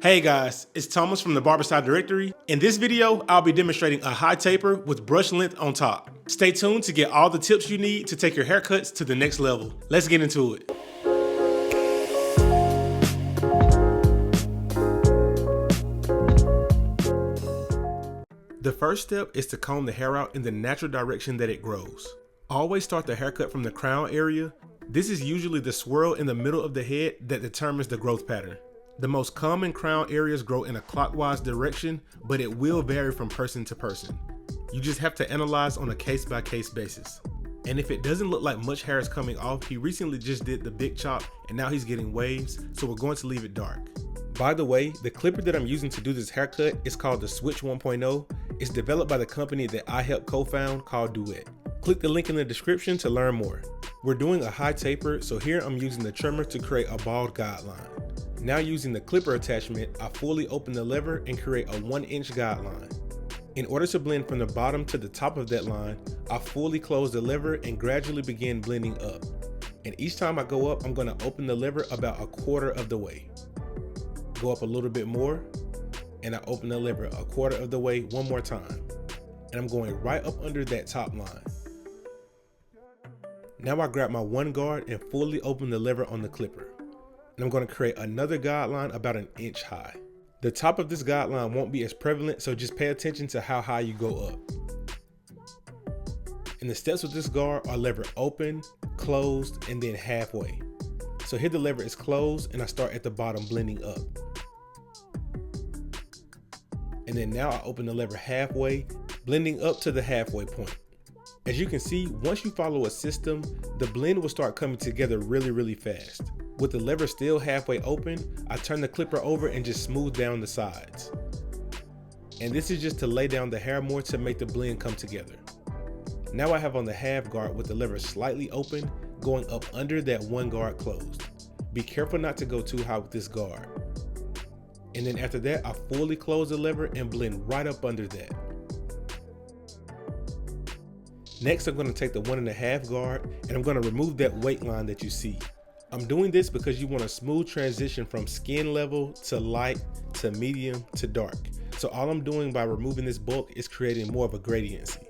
Hey guys, it's Thomas from the Barberside Directory. In this video, I'll be demonstrating a high taper with brush length on top. Stay tuned to get all the tips you need to take your haircuts to the next level. Let's get into it. The first step is to comb the hair out in the natural direction that it grows. Always start the haircut from the crown area. This is usually the swirl in the middle of the head that determines the growth pattern. The most common crown areas grow in a clockwise direction, but it will vary from person to person. You just have to analyze on a case-by-case basis. And if it doesn't look like much hair is coming off, he recently just did the big chop and now he's getting waves, so we're going to leave it dark. By the way, the clipper that I'm using to do this haircut is called the Switch 1.0. It's developed by the company that I helped co-found called Duett. Click the link in the description to learn more. We're doing a high taper, so here I'm using the trimmer to create a bald guideline. Now using the clipper attachment, I fully open the lever and create a 1-inch guideline. In order to blend from the bottom to the top of that line, I fully close the lever and gradually begin blending up. And each time I go up, I'm going to open the lever about 1/4 of the way. Go up a little bit more, and I open the lever 1/4 of the way one more time. And I'm going right up under that top line. Now I grab my 1 guard and fully open the lever on the clipper. And I'm going to create another guideline about 1 inch high. The top of this guideline won't be as prevalent, so just pay attention to how high you go up. And the steps with this guard are lever open, closed, and then halfway. So here the lever is closed and I start at the bottom blending up. And then now I open the lever halfway, blending up to the halfway point. As you can see, once you follow a system, the blend will start coming together really fast. With the lever still halfway open, I turn the clipper over and just smooth down the sides. And this is just to lay down the hair more to make the blend come together. Now I have on the half guard with the lever slightly open, going up under that 1 guard closed. Be careful not to go too high with this guard. And then after that, I fully close the lever and blend right up under that. Next, I'm going to take the 1.5 guard and I'm going to remove that weight line that you see. I'm doing this because you want a smooth transition from skin level to light to medium to dark. So all I'm doing by removing this bulk is creating more of a gradiency.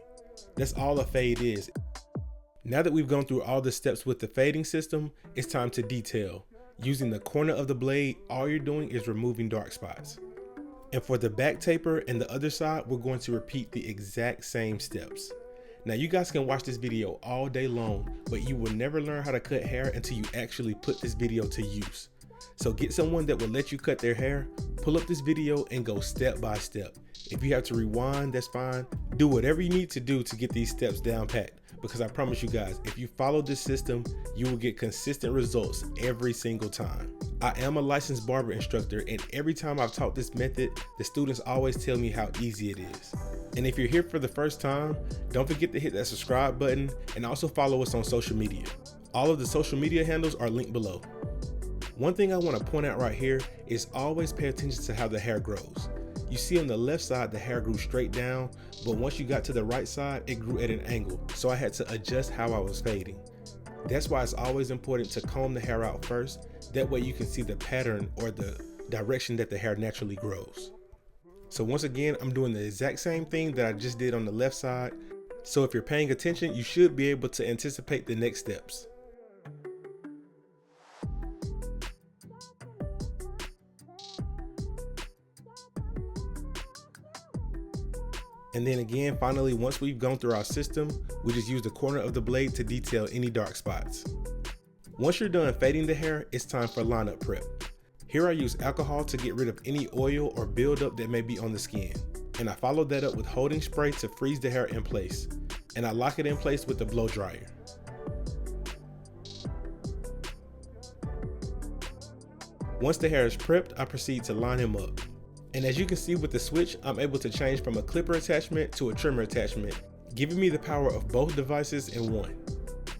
That's all a fade is. Now that we've gone through all the steps with the fading system, it's time to detail. Using the corner of the blade, all you're doing is removing dark spots. And for the back taper and the other side, we're going to repeat the exact same steps. Now you guys can watch this video all day long, but you will never learn how to cut hair until you actually put this video to use. So get someone that will let you cut their hair, pull up this video and go step by step. If you have to rewind, that's fine. Do whatever you need to do to get these steps down packed, because I promise you guys, if you follow this system, you will get consistent results every single time. I am a licensed barber instructor, and every time I've taught this method, the students always tell me how easy it is. And if you're here for the first time, don't forget to hit that subscribe button and also follow us on social media. All of the social media handles are linked below. One thing I want to point out right here is always pay attention to how the hair grows. You see on the left side, the hair grew straight down, but once you got to the right side, it grew at an angle. So I had to adjust how I was fading. That's why it's always important to comb the hair out first. That way you can see the pattern or the direction that the hair naturally grows. So once again, I'm doing the exact same thing that I just did on the left side. So if you're paying attention, you should be able to anticipate the next steps. And then again, finally, once we've gone through our system, we just use the corner of the blade to detail any dark spots. Once you're done fading the hair, it's time for lineup prep. Here I use alcohol to get rid of any oil or buildup that may be on the skin. And I follow that up with holding spray to freeze the hair in place. And I lock it in place with the blow dryer. Once the hair is prepped, I proceed to line him up. And as you can see with the switch, I'm able to change from a clipper attachment to a trimmer attachment, giving me the power of both devices in one.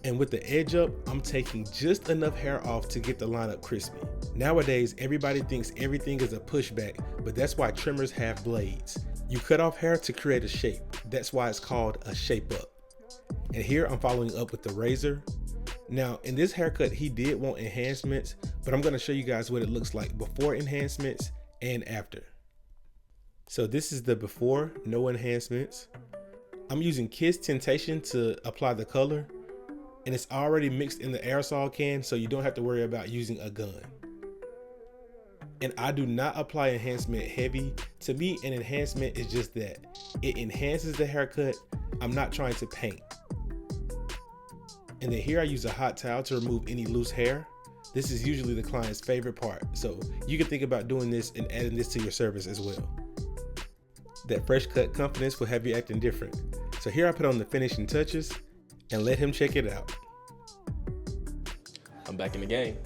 And with the edge up, I'm taking just enough hair off to get the lineup crispy. Nowadays, everybody thinks everything is a pushback, but that's why trimmers have blades. You cut off hair to create a shape. That's why it's called a shape up. And here I'm following up with the razor. Now in this haircut, he did want enhancements, but I'm gonna show you guys what it looks like before enhancements and after. So this is the before, no enhancements. I'm using Kiss Temptation to apply the color, and it's already mixed in the aerosol can, so you don't have to worry about using a gun. And I do not apply enhancement heavy. To me, an enhancement is just that. It enhances the haircut. I'm not trying to paint. And then here I use a hot towel to remove any loose hair. This is usually the client's favorite part, so you can think about doing this and adding this to your service as well. That fresh cut confidence will have you acting different. So here I put on the finishing touches and let him check it out. I'm back in the game.